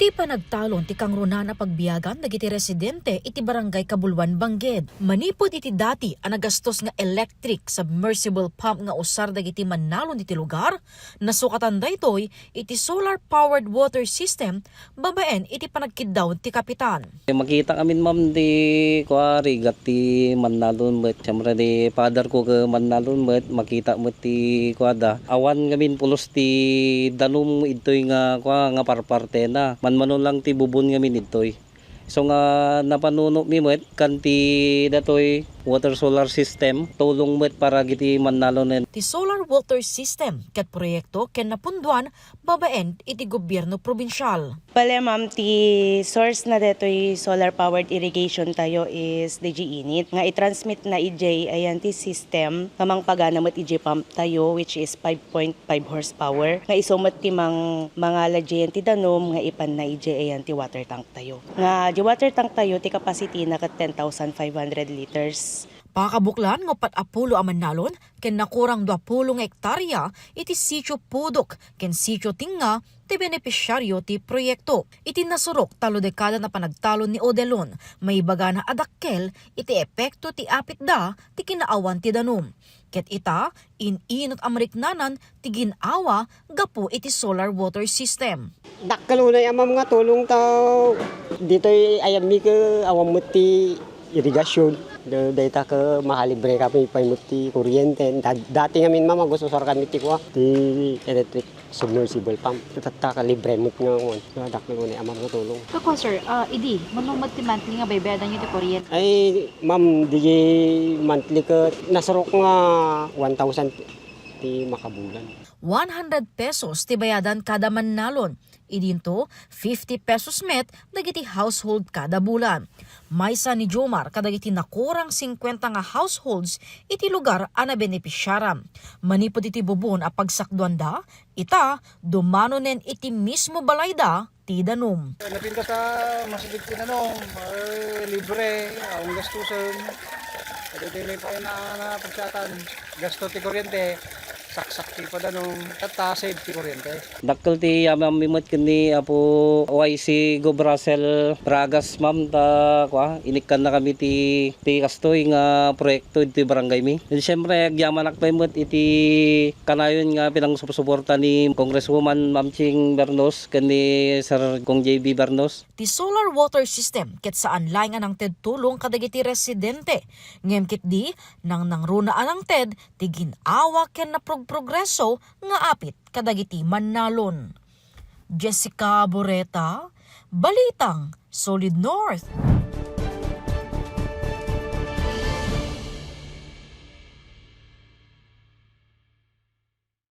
Iti panagtalon ti kangruna na pagbiyagan dagiti residente iti barangay Kabulwan, Bangged. Manipod iti dati ang nagastos nga electric submersible pump nga usar dagiti Mannalon iti lugar, nasukatan daytoy iti solar powered water system babaen iti panagkiddaw ti kapitan. Makita kami ma'am di kuari gati Mannalon met siyempre di father ko ke Mannalon met makita mo ti kuada awan ngamin pulos ti danum itoy nga nga parparte na manmanon lang ti bubon ngamin itoy. So nga napanuno mi met kanti datoy water solar system tulong met para giti Mannalon. Ti solar water system ket proyekto ken napunduan babaen iti gobyerno probinsyal. Pala ma'am, ti source na detoy solar powered irrigation tayo is DG Init. Nga i-transmit na EJ ayan ti system kamang pagana met EJ pump tayo which is 5.5 horsepower. Nga isumat ti mga lagyan ti danom nga ipan na EJ ayan ti water tank tayo. Nga di water tank tayo ti capacity na kat 10,500 liters. Pakabuklan ng 40 a Mannalon ken nakurang 20 hektarya iti sitio Pudok ken sitio Tinga ti benepisyaryo ti proyekto. Iti nasurok talo dekada na panagtalon ni Odelon may baga na adakkel iti epekto ti apit da ti kinaawan ti danom. Ket ita inot ameriknanan ti ginawa gapo iti solar water system. Dakkalunay amam nga tulong taw ditoy ayam mi ke awam ti irigasyon. Data ke mahalibre kami paimuti kuryente. Dati ngamin mama gusto sor kami ti kwa ti electric submersible pump. Tataka libre mo nga ngon. Dakkalunay amam nga tulong. Kako sir, idi, manumad ti monthly nga baybayadan nyo ti kuryente? Ay ma'am di monthly ke nasarok nga 1,000 ti makabulan. 100 pesos ti bayadan kada Mannalon. Idinto 50 pesos met dagiti household kada bulan. Maysa ni Jomar kadagiti nakurang 50 nga households iti lugar ana benepisyaram. Manipod iti bubon a pagsakduanda, ita dumanonen iti mismo balayda ti danom. Napinta sa masigit tinanong, libre, ang gastusan. Dili pa na pagsatan, gasto ti kuryente. Saksak ti padanong at save ti kuryente. Dakkel ti amam mimot kini apo YC Go Brasel Bragas ma'am ta kwa inikan na kami ti kastoy nga proyekto iti barangay mi. Siyempre agyamanak pa imot iti kanayon nga pinang suporta ni Congresswoman Ma'am Ching Bernos kani Sir Kong JB Bernos. Ti solar water system ket saan layngan ang TED tulong kadagiti residente. Ngem ket di nang nangrunaan ang TED ti ginawa ken na progreso nga apit kadagiti Mannalon. Jessica Boreta, Balitang Solid North.